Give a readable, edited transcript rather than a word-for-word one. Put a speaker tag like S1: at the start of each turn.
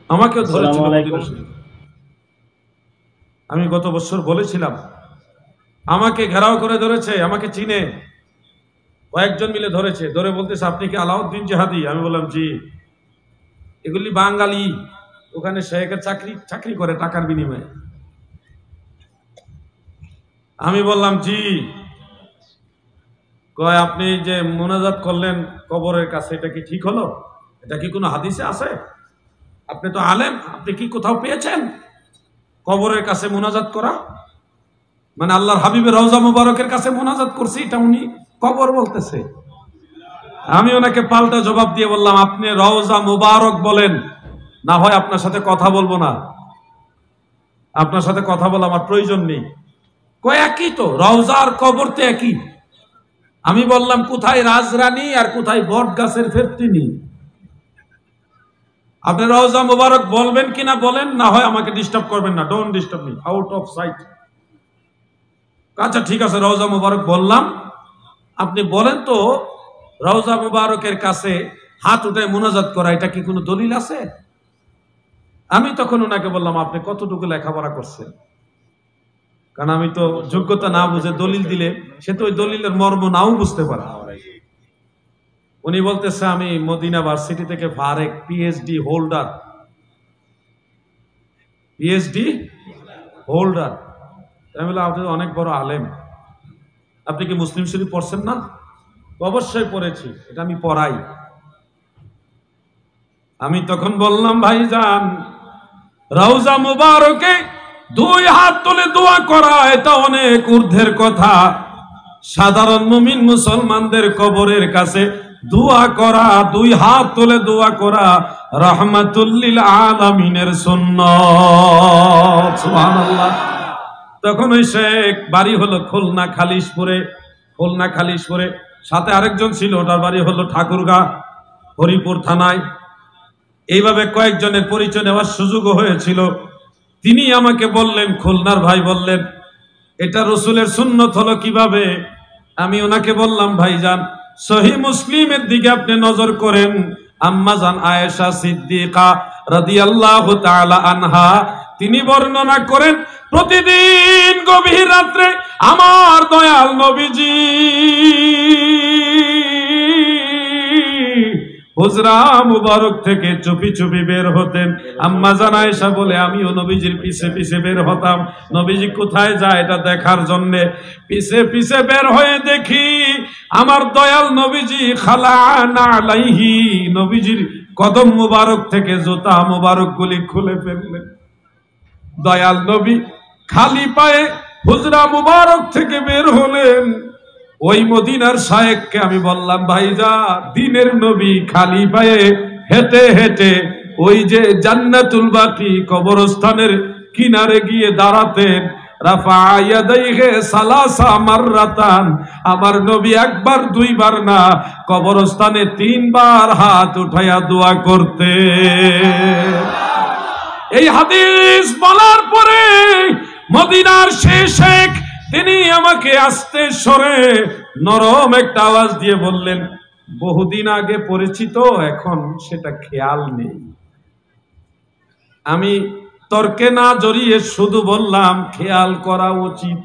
S1: আমাকেও ধরেছিল। আমি গত বছর বলেছিলাম, আমাকে ঘেরাও করে ধরেছে, আমাকে চিনে, কয়েকজন মিলে ধরেছে, ধরে বলতেছে আপনি কি আলাউদ্দিন জিহাদি? আমি বললাম জি। এগুলি বাঙালি, ওখানে শেখের চাকরি করে টাকার বিনিময়ে। আমি বললাম জি। কয় আপনি যে মোনাজাত করলেন কবরের কাছে, এটা কি ঠিক হলো? এটা কি কোনো হাদিসে আছে? আপনি তো আলেম, আপনি কি কোথাও পেয়েছেন কবরের কাছে মোনাজাত করা? মানে আল্লাহর হাবিবের রওজা মুবারকের কাছে মোনাজাত করছি, এটা উনি কবর বলতেছে। আমি ওনাকে পাল্টা জবাব দিয়ে বললাম আপনি রওজা মুবারক বলেন, না হয় আপনার সাথে কথা বলবো না, আপনার সাথে কথা বলা আমার প্রয়োজন নেই। কয় একই তো, রওজা আর কবর তো একই। আমি বললাম কোথায় রাজরানী আর কোথায় বট গাছের ফেরতিনি? আপনি রওজা মুবারক বলবেন কিনা বলেন, না হয় আমাকে ডিস্টার্ব করবেন না, don't disturb me, out of sight. আচ্ছা ঠিক আছে, রওজা মুবারক বললাম। আপনি বলেন তো রওজা মুবারকের কাছে হাত উঠায় মোনাজাত করা, এটা কি কোনো দলিল আছে? আমি তখন ওনাকে বললাম আপনি কতটুকু লেখাপড়া করছেন? কারণ আমি তো যোগ্যতা না বুঝে দলিল দিলে সে তো ওই দলিলের মর্ম নাও বুঝতে পারে। উনি বলতেছে আমি মদিনা ভার্সিটি থেকে ফারেক, পিএইচডি হোল্ডার। PhD holder. আমি বললাম আপনি অনেক বড় আলেম, আপনি কি মুসলিম শরীফ পড়ছেন না? অবশ্যই পড়েছি, এটা আমি পড়াই। আমি তখন বললাম ভাইজান, রওজা মুবারকে দুই হাত তুলে দোয়া করা এটা অনেক ঊর্ধ্বের কথা। সাধারণ মুমিন মুসলমানদের কবরের কাছে দোয়া করা, দুই হাত তুলে দোয়া করা রাহমাতুল লিল আলামিনের সুন্নাত। সুবহানাল্লাহ। তখন ওই শেখ বাড়ি হলো খুলনা খালিশপুরে, খুলনা খালিশপুরে। সাথে আরেকজন ছিল, ওটার বাড়ি হলো ঠাকুরগাঁ হরিপুর থানায়। এইভাবে কয়েকজনের পরিচয় নেওয়ার সুযোগও হয়েছিল। তিনি আমাকে বললেন, খুলনার ভাই বললেন এটা রাসূলের সুন্নত হলো কিভাবে? আমি ওনাকে বললাম ভাইজান সহিহ মুসলিমের দিকে আপনি নজর করেন, আম্মা জান আয়েশা সিদ্দিকা রাদিয়াল্লাহু তাআলা আনহা তিনি বর্ণনা করেন প্রতিদিন গভীর রাত্রে আমার দয়াল নবীজি হুজরা মুবারক থেকে চুপি চুপি বের হতেন। আম্মা জান আয়েশা বলে আমিও নবীজির পিছে পিছে বের হতাম, নবীজি কোথায় যায় এটা দেখার জন্য। পিছে পিছে বের হয়ে দেখি আমার দয়াল নবীজি খালানা আলাইহি, নবীজির কদম মুবারক থেকে জুতা মুবারক গুলি খুলে ফেললেন। দয়াল নবী খালি পায়ে হুজরা মুবারক থেকে বের হলেন। ওই মদিনার শায়েখকে আমি বললাম ভাইজান দিনের নবী খালি পায়ে হেঁটে হেঁটে ওই যে জান্নাতুল বাকি কবরস্থানের কিনারে গিয়ে দাঁড়াতেন। রাফা ইয়াদাইহি সালাসা মাররাতান, আমার নবী একবার দুইবার না কবরস্থানে তিনবার হাত উঠায়া দোয়া করতেন। এই হাদিস বলার পরে মদিনার সেই শেখ তিনি আমাকে আস্তে সরে নরম একটা আওয়াজ দিয়ে বললেন বহুদিন আগে পরিচিত, এখন সেটা খেয়াল নেই। আমি তর্কে না জড়িয়ে শুধু বললাম খেয়াল করা উচিত।